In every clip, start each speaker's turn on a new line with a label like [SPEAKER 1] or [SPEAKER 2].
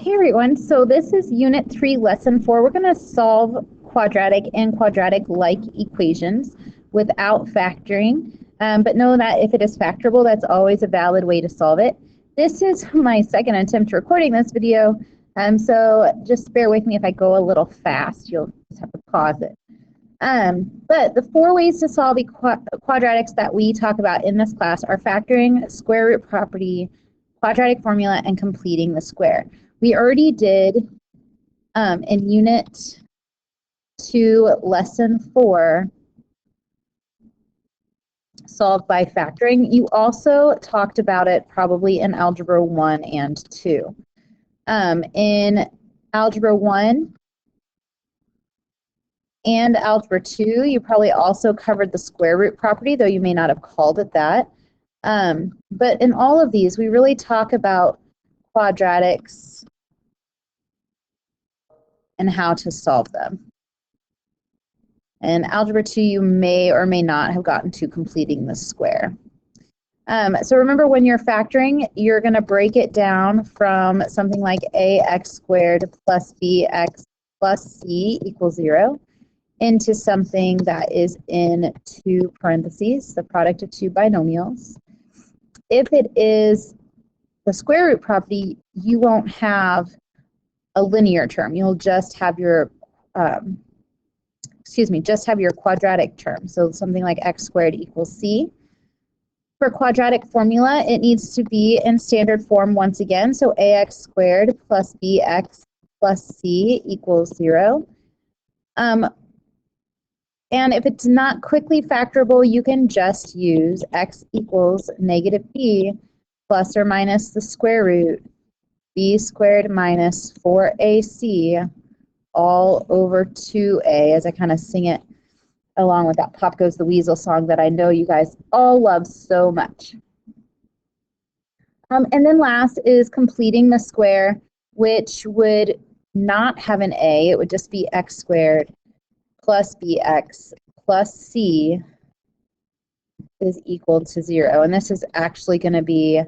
[SPEAKER 1] Hey everyone, so this is Unit 3, Lesson 4. We're going to solve quadratic and quadratic-like equations without factoring, but know that if it is factorable, that's always a valid way to solve it. This is my second attempt recording this video, so just bear with me if I go a little fast. You'll just have to pause it. But the 4 ways to solve quadratics that we talk about in this class are factoring, square root property, quadratic formula, and completing the square. We already did in Unit 2, Lesson 4, solve by factoring. You also talked about it probably in Algebra 1 and 2. In Algebra 1 and Algebra 2, you probably also covered the square root property, though you may not have called it that. But in all of these, we really talk about quadratics and how to solve them. In Algebra 2, you may or may not have gotten to completing the square. So remember, when you're factoring, you're going to break it down from something like ax squared plus bx plus c equals 0 into something that is in 2 parentheses, the product of 2 binomials. If it is the square root property, you won't have a linear term. You'll just have your, just have your quadratic term. So something like x squared equals c. For quadratic formula, it needs to be in standard form once again. So ax squared plus bx plus c equals 0. And if it's not quickly factorable, you can just use x equals negative b plus or minus the square root b squared minus 4ac all over 2a, as I kind of sing it along with that Pop Goes the Weasel song that I know you guys all love so much. And then last is completing the square, which would not have an a. It would just be x squared plus bx plus c is equal to 0. And this is actually going to be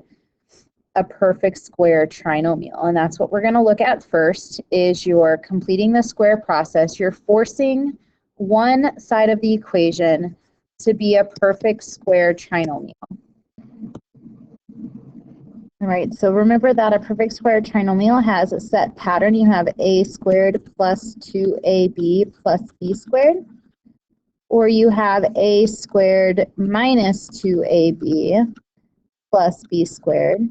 [SPEAKER 1] a perfect square trinomial, and that's what we're going to look at first. Is you're completing the square process. You're forcing one side of the equation to be a perfect square trinomial. All right, so remember that a perfect square trinomial has a set pattern. You have a squared plus 2ab plus b squared, or you have a squared minus 2ab plus b squared.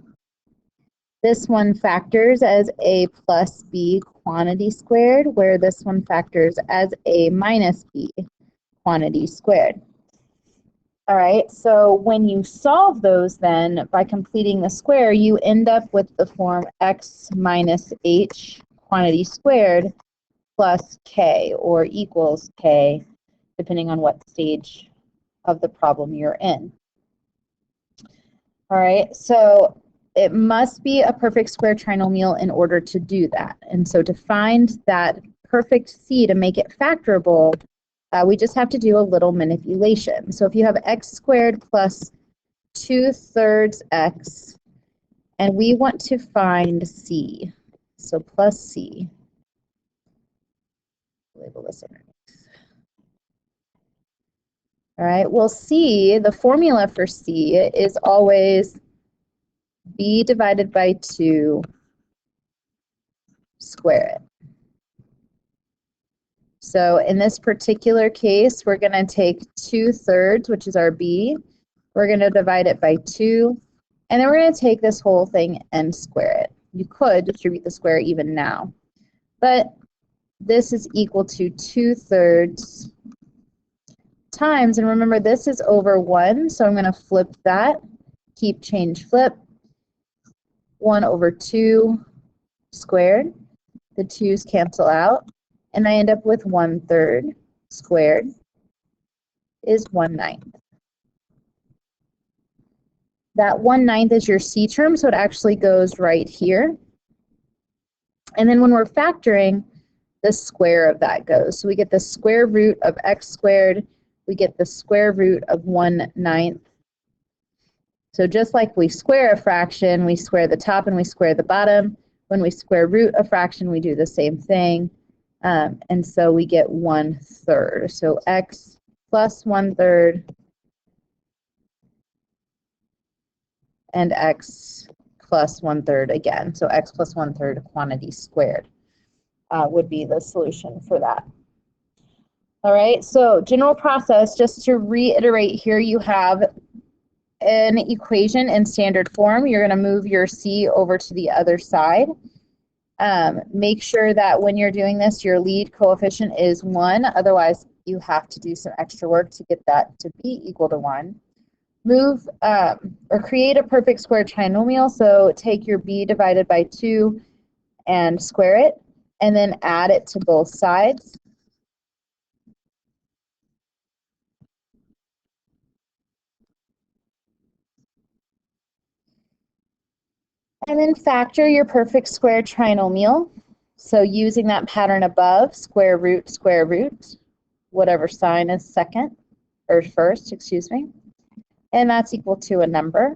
[SPEAKER 1] This one factors as a plus b quantity squared, where this one factors as a minus b quantity squared. All right, so when you solve those then, by completing the square, you end up with the form x minus h quantity squared plus k, or equals k, depending on what stage of the problem you're in. All right, so it must be a perfect square trinomial in order to do that. And so to find that perfect c to make it factorable, we just have to do a little manipulation. So if you have x squared plus 2/3 x, and we want to find c, so plus c, label this underneath. All right, well, c, the formula for c is always b divided by 2, square it. So in this particular case, we're going to take 2/3, which is our b. We're going to divide it by 2, and then we're going to take this whole thing and square it. You could distribute the square even now, but this is equal to 2/3 times, and remember this is over 1, so I'm going to flip that, keep, change, flip. 1 over 2 squared. The 2's cancel out, and I end up with 1/3 squared is 1/9. That 1/9 is your c term, so it actually goes right here. And then when we're factoring, the square of that goes. So we get the square root of x squared, we get the square root of 1/9. So just like we square a fraction, we square the top and we square the bottom. When we square root a fraction, we do the same thing. And so we get 1/3. So x plus 1/3 and x plus 1/3 again. So x plus 1/3 quantity squared would be the solution for that. All right, so general process, just to reiterate here, you have an equation in standard form. You're going to move your c over to the other side. Make sure that when you're doing this, your lead coefficient is 1. Otherwise, you have to do some extra work to get that to be equal to 1. Move or create a perfect square trinomial. So take your b divided by 2 and square it, and then add it to both sides. And then factor your perfect square trinomial. So using that pattern above, square root, whatever sign is second, or first, excuse me. And that's equal to a number.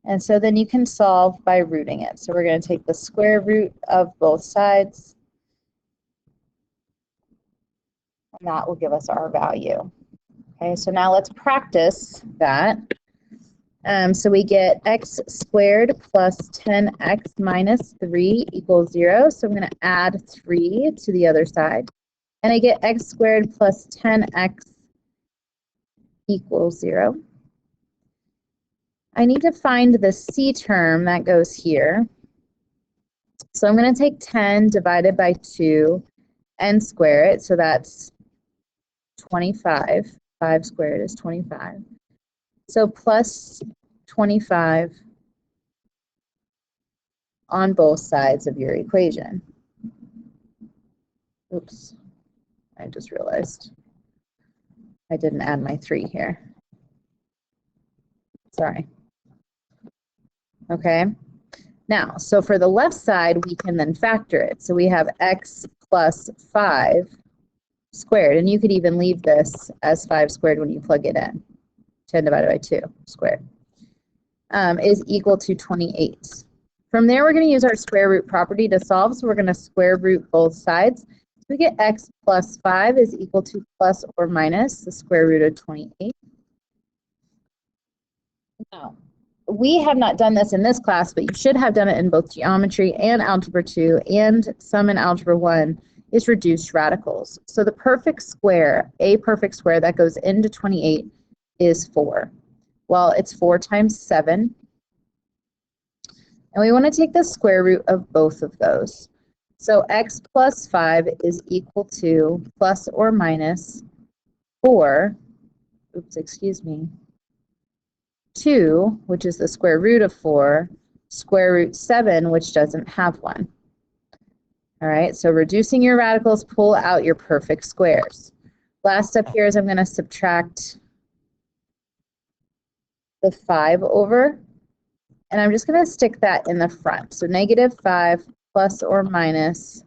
[SPEAKER 1] And so then you can solve by rooting it. So we're going to take the square root of both sides, and that will give us our value. Okay, so now let's practice that. So we get x squared plus 10x minus 3 equals 0. So I'm going to add 3 to the other side. And I get x squared plus 10x equals 0. I need to find the c term that goes here. So I'm going to take 10 divided by 2 and square it. So that's 25. 5 squared is 25. So plus 25 on both sides of your equation. Oops, I just realized I didn't add my 3 here. Sorry. Okay, now, so for the left side, we can then factor it. So we have x plus 5 squared, and you could even leave this as 5 squared when you plug it in. 10 divided by 2 squared is equal to 28. From there, we're going to use our square root property to solve, so we're going to square root both sides. So we get x plus 5 is equal to plus or minus the square root of 28. Now, we have not done this in this class, but you should have done it in both geometry and algebra 2 and some in algebra 1 is reduced radicals. So the perfect square, a perfect square that goes into 28 is 4. Well, it's 4 times 7. And we want to take the square root of both of those. So x plus 5 is equal to plus or minus 4, oops, excuse me, 2, which is the square root of 4, square root 7, which doesn't have one. All right, so reducing your radicals, pull out your perfect squares. Last step here is I'm going to subtract the 5 over, and I'm just going to stick that in the front. So negative 5 plus or minus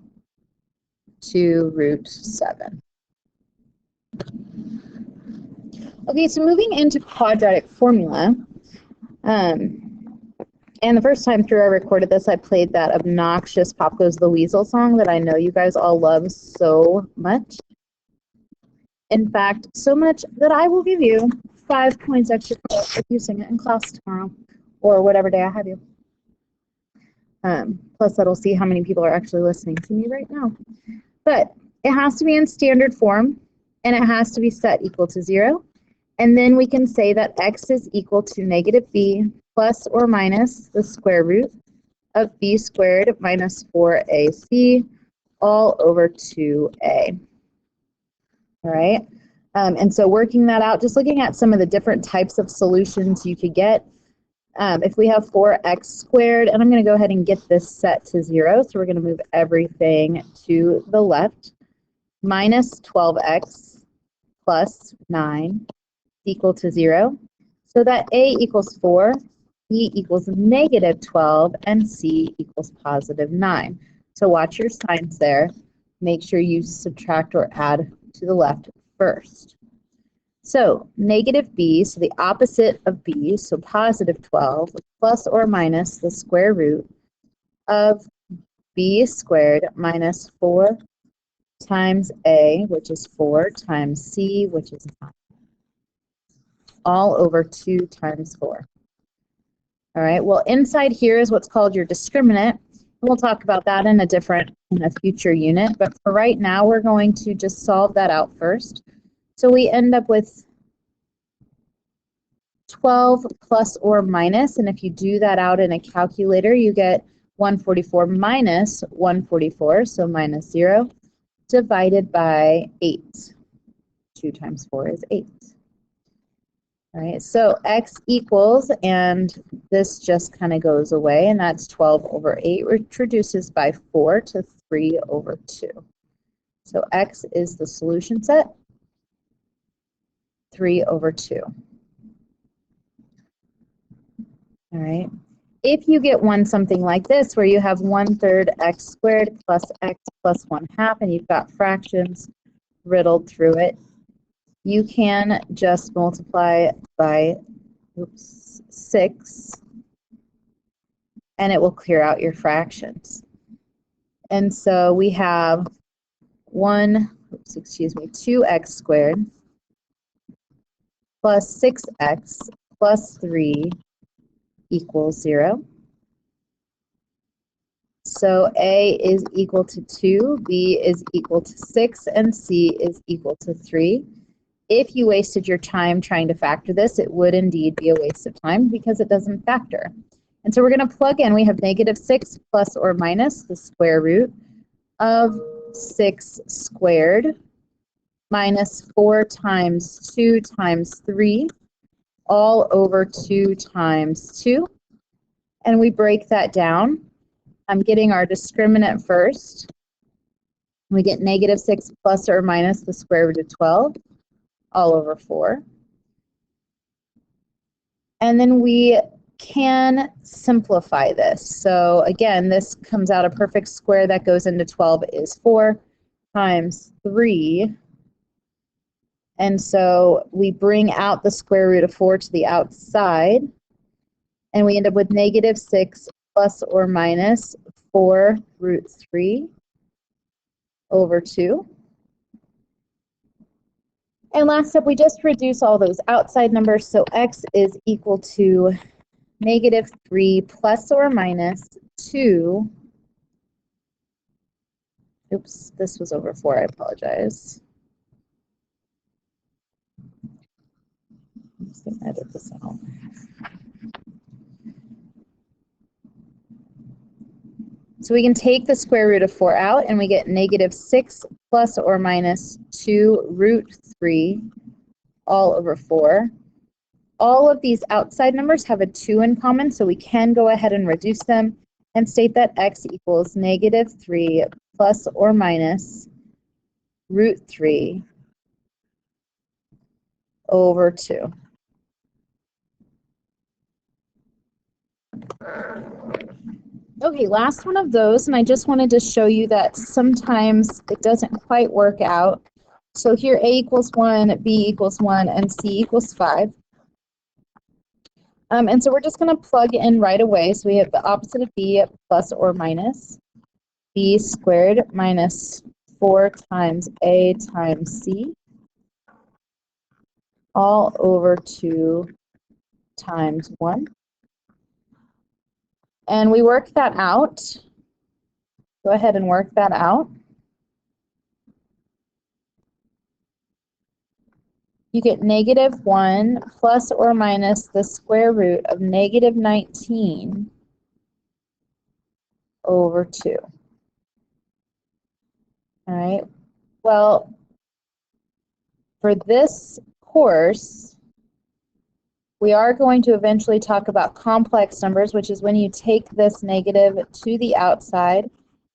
[SPEAKER 1] 2 root 7. Okay, so moving into quadratic formula, and the first time through I recorded this, I played that obnoxious Pop Goes the Weasel song that I know you guys all love so much. In fact, so much that I will give you 5 points extra if you sing it in class tomorrow, or whatever day I have you. Plus, that'll see how many people are actually listening to me right now. But it has to be in standard form, and it has to be set equal to 0. And then we can say that x is equal to negative b plus or minus the square root of b squared minus 4ac all over 2a. All right, and so working that out, just looking at some of the different types of solutions you could get. If we have 4x squared, and I'm going to go ahead and get this set to 0, so we're going to move everything to the left, minus 12x plus 9 equal to 0. So that a equals 4, b equals negative 12, and c equals positive 9. So watch your signs there. Make sure you subtract or add to the left first. So negative b, so the opposite of b, so positive 12, plus or minus the square root of b squared minus 4 times a, which is 4, times c, which is 9, all over 2 times 4. All right, well, inside here is what's called your discriminant. We'll talk about that in a future unit, but for right now, we're going to just solve that out first. So we end up with 12 plus or minus, and if you do that out in a calculator, you get 144 minus 144, so minus 0, divided by 8. 2 times 4 is 8. All right, so x equals, and this just kind of goes away, and that's 12 over 8, which reduces by 4 to 3 over 2. So x is the solution set, 3 over 2. All right. If you get something like this, where you have 1/3 x squared plus x plus 1/2, and you've got fractions riddled through it, you can just multiply by 6, and it will clear out your fractions. And so we have 2x squared plus 6x plus 3 equals 0. So A is equal to 2, B is equal to 6, and C is equal to 3. If you wasted your time trying to factor this, it would indeed be a waste of time because it doesn't factor. And so we're going to plug in. We have -6 plus or minus the square root of 6 squared minus 4 times 2 times 3, all over 2 times 2. And we break that down. I'm getting our discriminant first. We get -6 plus or minus the square root of 12, all over 4. And then we can simplify this. So again, this comes out a perfect square that goes into 12 is 4 times 3. And so we bring out the square root of 4 to the outside, and we end up with -6 plus or minus 4 root 3 over 2. And last step, we just reduce all those outside numbers, so x is equal to -3 plus or minus 2. Oops, this was over 4, I apologize. I'm just going to edit this out. So we can take the square root of 4 out, and we get -6 plus or minus 2 root 3 all over 4. All of these outside numbers have a 2 in common, so we can go ahead and reduce them and state that x equals -3 plus or minus root 3 over 2. Okay, last one of those, and I just wanted to show you that sometimes it doesn't quite work out. So here a equals 1, b equals 1, and c equals 5. And so we're just going to plug in right away. So we have the opposite of b, plus or minus b squared minus 4 times a times c, all over 2 times 1. And we work that out. Go ahead and work that out. You get -1 plus or minus the square root of -19 over 2. All right. Well, for this course, we are going to eventually talk about complex numbers, which is when you take this negative to the outside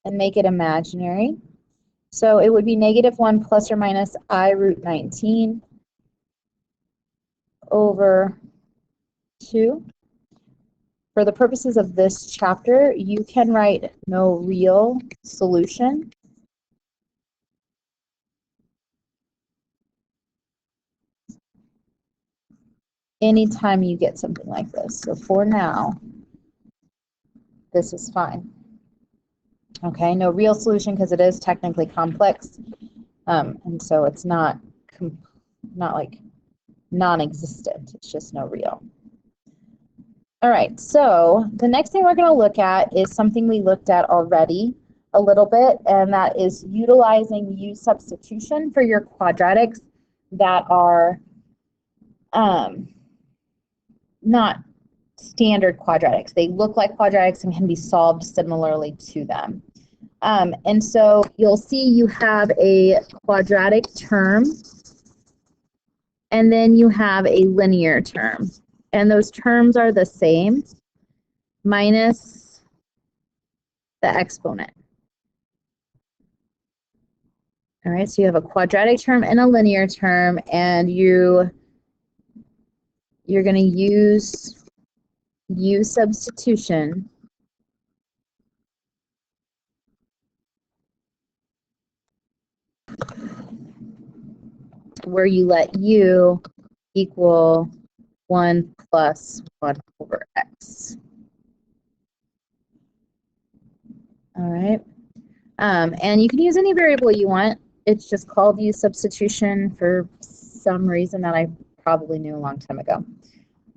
[SPEAKER 1] and make it imaginary. So it would be -1 plus or minus I root 19 over 2. For the purposes of this chapter, you can write no real solution. Anytime you get something like this. So for now, this is fine. Okay, no real solution because it is technically complex, and so it's not like non-existent. It's just no real. All right, so the next thing we're going to look at is something we looked at already a little bit, and that is utilizing U substitution for your quadratics that are not standard quadratics. They look like quadratics and can be solved similarly to them. And so you'll see you have a quadratic term, and then you have a linear term. And those terms are the same, minus the exponent. All right, so you have a quadratic term and a linear term, and you're going to use U substitution where you let U equal 1 plus 1 over x. All right. And you can use any variable you want. It's just called U substitution for some reason that I probably knew a long time ago.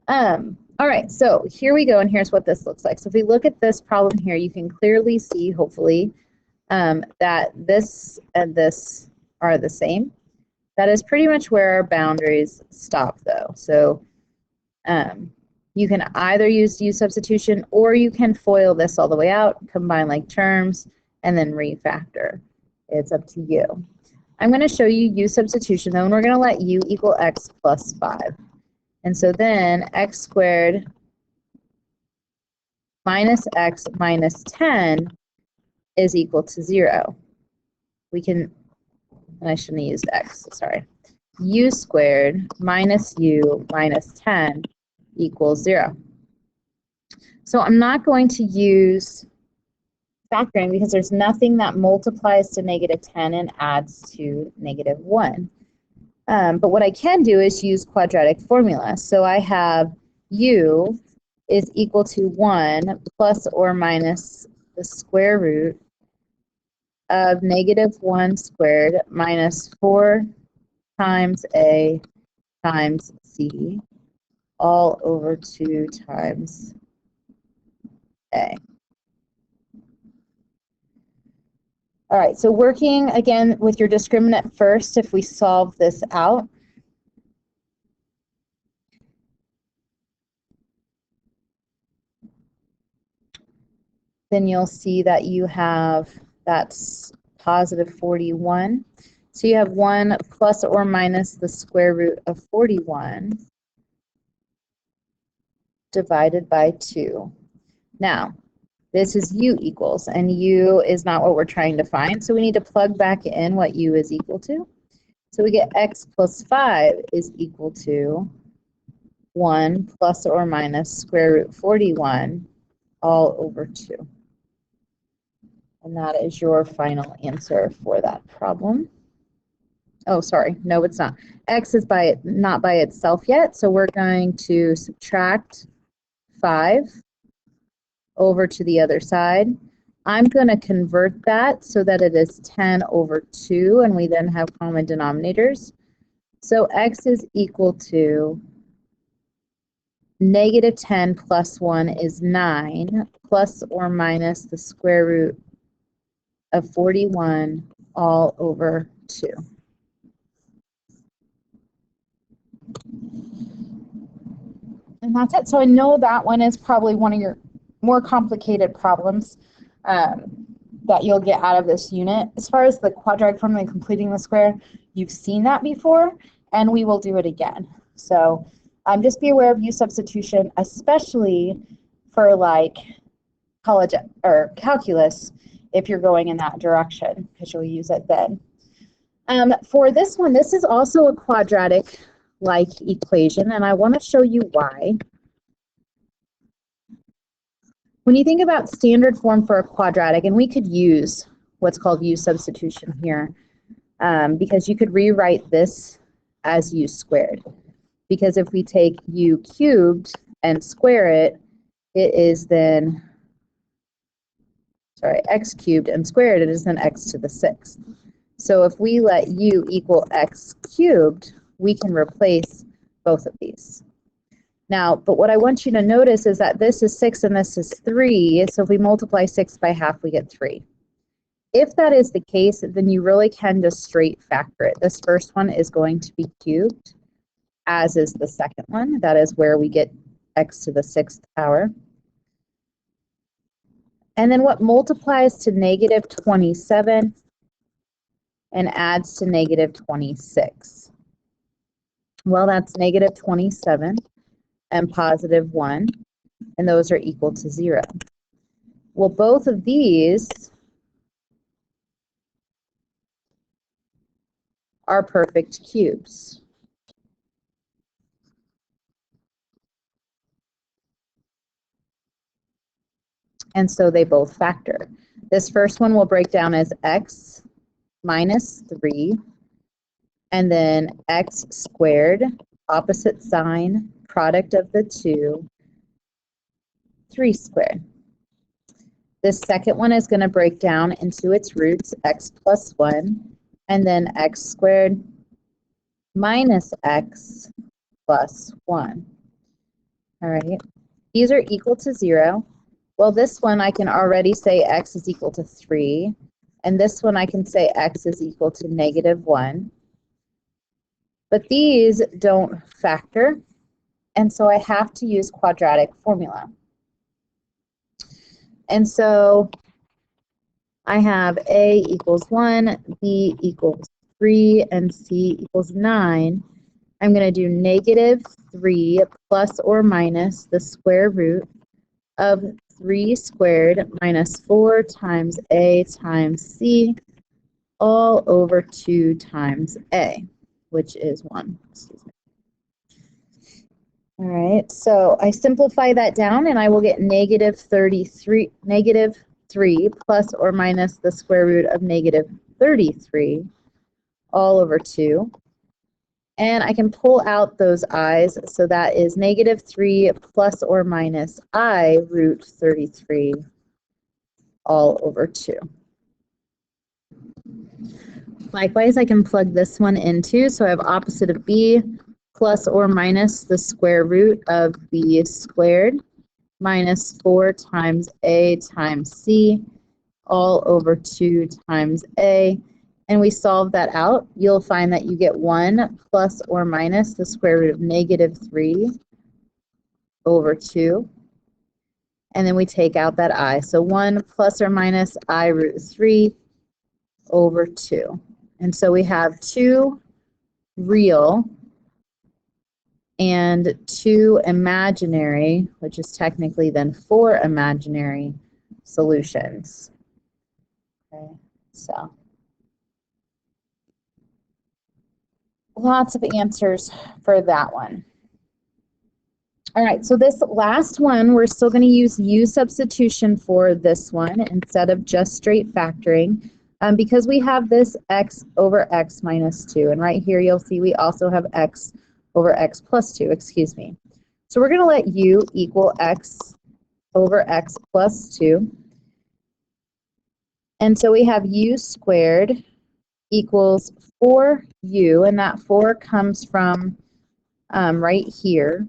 [SPEAKER 1] All right, so here we go, and here's what this looks like. So if we look at this problem here, you can clearly see, hopefully, that this and this are the same. That is pretty much where our boundaries stop, though. So you can either use U substitution, or you can FOIL this all the way out, combine like terms, and then refactor. It's up to you. I'm going to show you U substitution, though, and we're going to let U equal x plus 5. And so then x squared minus x minus 10 is equal to 0. We can, and I shouldn't have used x, sorry. U squared minus U minus 10 equals 0. So I'm not going to use factoring because there's nothing that multiplies to negative 10 and adds to negative 1. But what I can do is use quadratic formula. So I have U is equal to 1 plus or minus the square root of negative 1 squared minus 4 times A times C all over 2 times A. All right, so working again with your discriminant first, if we solve this out, then you'll see that you have, that's positive 41. So you have 1 plus or minus the square root of 41 divided by 2. Now, this is U equals, and U is not what we're trying to find, so we need to plug back in what U is equal to. So we get x plus 5 is equal to 1 plus or minus square root 41 all over 2. And that is your final answer for that problem. Oh, sorry, no, it's not. X is not by itself yet, so we're going to subtract 5 over to the other side. I'm going to convert that so that it is 10 over 2, and we then have common denominators. So x is equal to negative 10 plus 1 is 9, plus or minus the square root of 41 all over 2. And that's it. So I know that one is probably one of your more complicated problems that you'll get out of this unit. As far as the quadratic formula and completing the square, you've seen that before, and we will do it again. So just be aware of U substitution, especially for like college or calculus if you're going in that direction, because you'll use it then. For this one, this is also a quadratic-like equation, and I want to show you why. When you think about standard form for a quadratic, and we could use what's called U substitution here, because you could rewrite this as U squared. Because if we take U cubed and square it, it is then x cubed and squared, it is then x to the 6th. So if we let u equal x cubed, we can replace both of these. Now, but what I want you to notice is that this is 6 and this is 3, so if we multiply 6 by half, we get 3. If that is the case, then you really can just straight factor it. This first one is going to be cubed, as is the second one. That is where we get x to the 6th power. And then what multiplies to negative 27 and adds to negative 26? Well, that's negative 27 and positive 1, and those are equal to 0. Well, both of these are perfect cubes. And so they both factor. This first one will break down as x minus 3, and then x squared, opposite sign, product of the two, 3 squared. This second one is going to break down into its roots, x plus 1, and then x squared minus x plus 1. All right, these are equal to 0. Well, this one I can already say x is equal to 3, and this one I can say x is equal to negative 1. But these don't factor, and so I have to use quadratic formula. And so I have a equals 1, b equals 3, and c equals 9. I'm going to do negative 3 plus or minus the square root of 3 squared minus 4 times a times c all over 2 times a, which is 1. Excuse me. All right, so I simplify that down and I will get negative 3 plus or minus the square root of negative 33 all over 2. And I can pull out those i's, so that is negative 3 plus or minus I root 33 all over 2. Likewise, I can plug this one in too, so I have opposite of b plus or minus the square root of b squared minus 4 times a times c all over 2 times a. And we solve that out, you'll find that you get 1 plus or minus the square root of negative 3 over 2. And then we take out that I. So 1 plus or minus I root 3 over 2. And so we have 2 real and 2 imaginary, which is technically then 4 imaginary solutions. Okay, so lots of answers for that one. All right, so this last one, we're still going to use U substitution for this one instead of just straight factoring, because we have this x over x minus 2. And right here you'll see we also have x over x plus 2, excuse me. So we're going to let U equal x over x plus 2. And so we have U squared equals 4u, and that 4 comes from right here.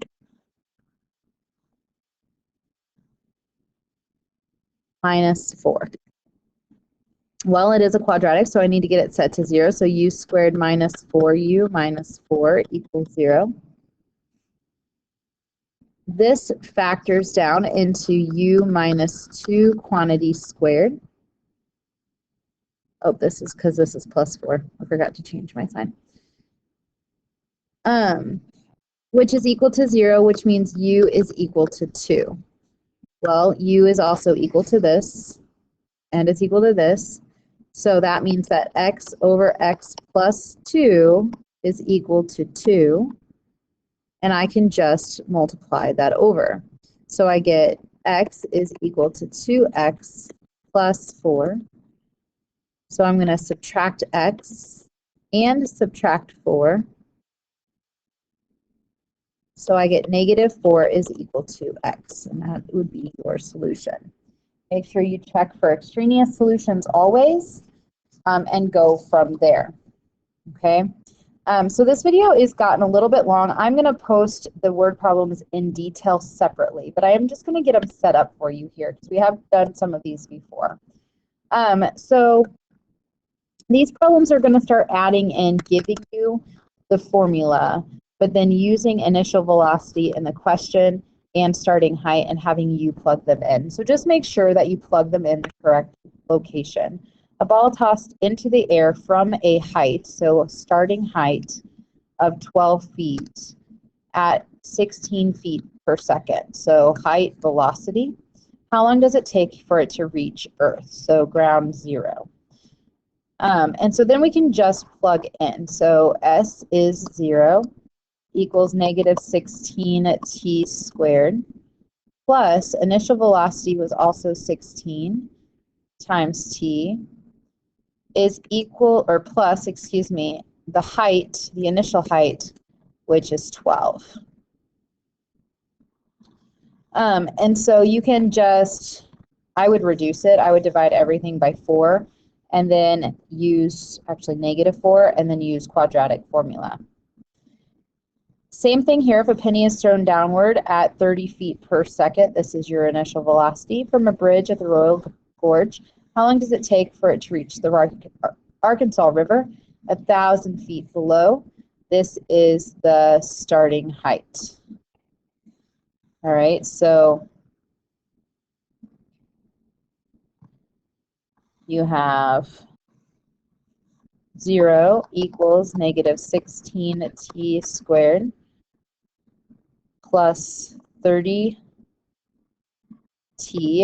[SPEAKER 1] Minus 4. Well, it is a quadratic, so I need to get it set to 0. So u squared minus 4u minus 4 equals 0. This factors down into u minus 2 quantity squared. Oh, this is because this is plus 4. I forgot to change my sign. Which is equal to 0, which means u is equal to 2. Well, u is also equal to this, and it's equal to this. So that means that x over x plus 2 is equal to 2. And I can just multiply that over. So I get x is equal to 2x plus 4. So I'm going to subtract x and subtract 4. So I get negative 4 is equal to x, and that would be your solution. Make sure you check for extraneous solutions always, and go from there. Okay. So this video is gotten a little bit long. I'm going to post the word problems in detail separately, but I am just going to get them set up for you here because we have done some of these before. So these problems are going to start adding in, giving you the formula, but then using initial velocity in the question and starting height and having you plug them in. So just make sure that you plug them in the correct location. A ball tossed into the air from a height, so starting height of 12 feet at 16 feet per second. So height, velocity. How long does it take for it to reach Earth? So ground zero. And so then we can just plug in. So S is 0 equals negative 16t squared plus initial velocity was also 16 times t is equal, or plus, excuse me, the height, the initial height, which is 12. And so you can just, I would reduce it. I would divide everything by 4 and then use, actually -4, and then use quadratic formula. Same thing here, if a penny is thrown downward at 30 feet per second, this is your initial velocity, from a bridge at the Royal Gorge, how long does it take for it to reach the Arkansas River? 1,000 feet below. This is the starting height. All right, so you have 0 equals negative 16t squared plus 30t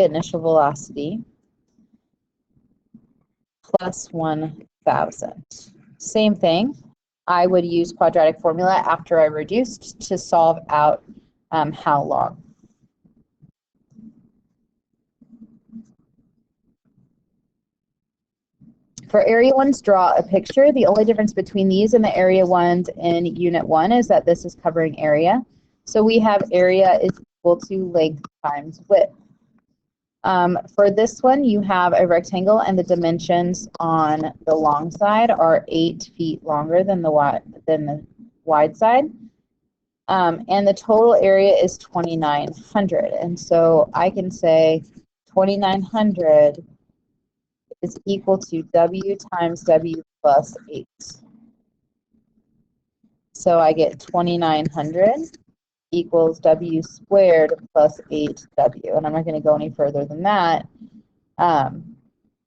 [SPEAKER 1] initial velocity plus 1,000. Same thing. I would use quadratic formula after I reduced to solve out how long. For area ones, draw a picture. The only difference between these and the area ones in unit 1 is that this is covering area. So we have area is equal to length times width. For this one, you have a rectangle and the dimensions on the long side are 8 feet longer than the wide side. And the total area is 2,900. And so I can say 2,900 is equal to W times W plus 8. So I get 2,900 equals W squared plus 8W. And I'm not going to go any further than that. But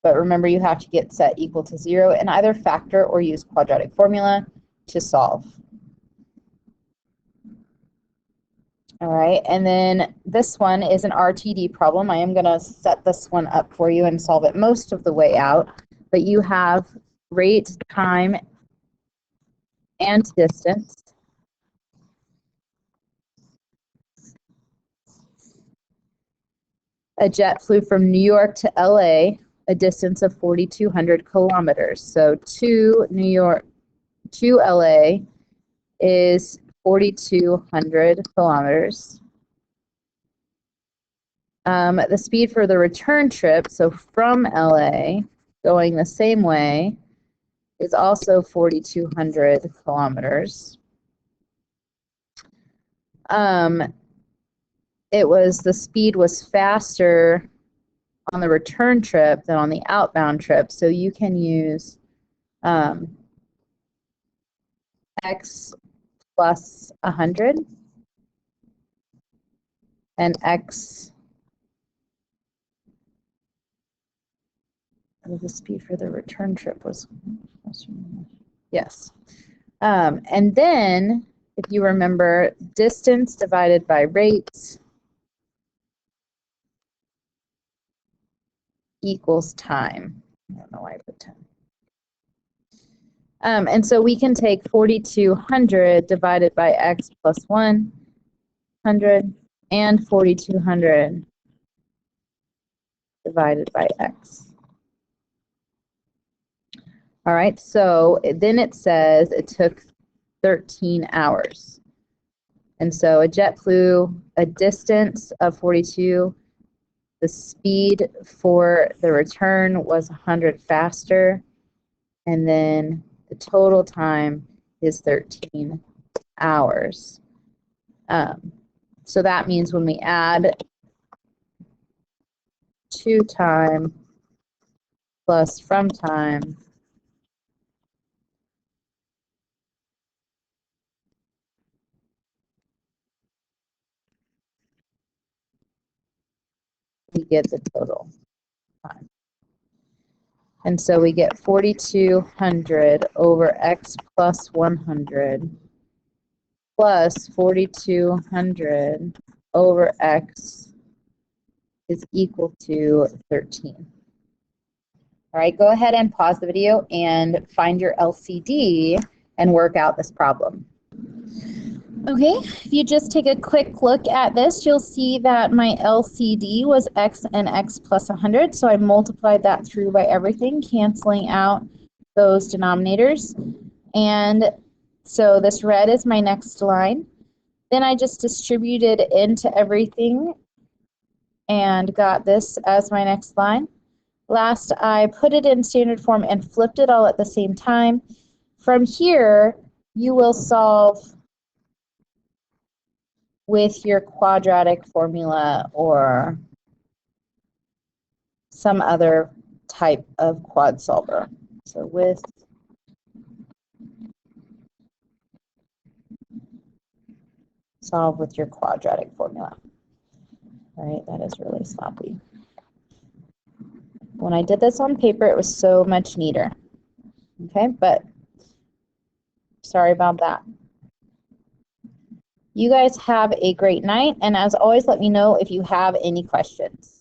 [SPEAKER 1] remember, you have to get set equal to 0 and either factor or use quadratic formula to solve. All right, and then this one is an RTD problem. I am going to set this one up for you and solve it most of the way out. But you have rate, time, and distance. A jet flew from New York to LA, a distance of 4,200 kilometers. So to New York to LA is 4,200 kilometers. The speed for the return trip, so from LA, going the same way, is also 4,200 kilometers. The speed was faster on the return trip than on the outbound trip, so you can use x plus 100 and x, the speed for the return trip was, yes. And then, if you remember, distance divided by rate equals time. I don't know why I put 10. And so we can take 4,200 divided by x plus 100 and 4,200 divided by x. All right, so then it says it took 13 hours. And so a jet flew a distance of 42 the speed for the return was 100 faster, and then the total time is 13 hours. So that means when we add to time plus from time, we get the total time. And so we get 4,200 over x plus 100 plus 4,200 over x is equal to 13. All right, go ahead and pause the video and find your LCD and work out this problem. Okay, if you just take a quick look at this, you'll see that my LCD was x and x plus 100, so I multiplied that through by everything, canceling out those denominators. And so this red is my next line. Then I just distributed into everything and got this as my next line. Last, I put it in standard form and flipped it all at the same time. From here, you will solve with your quadratic formula or some other type of quad solver. So with solve with your quadratic formula. All right, that is really sloppy. When I did this on paper, it was so much neater. Okay, but sorry about that. You guys have a great night, and as always, let me know if you have any questions.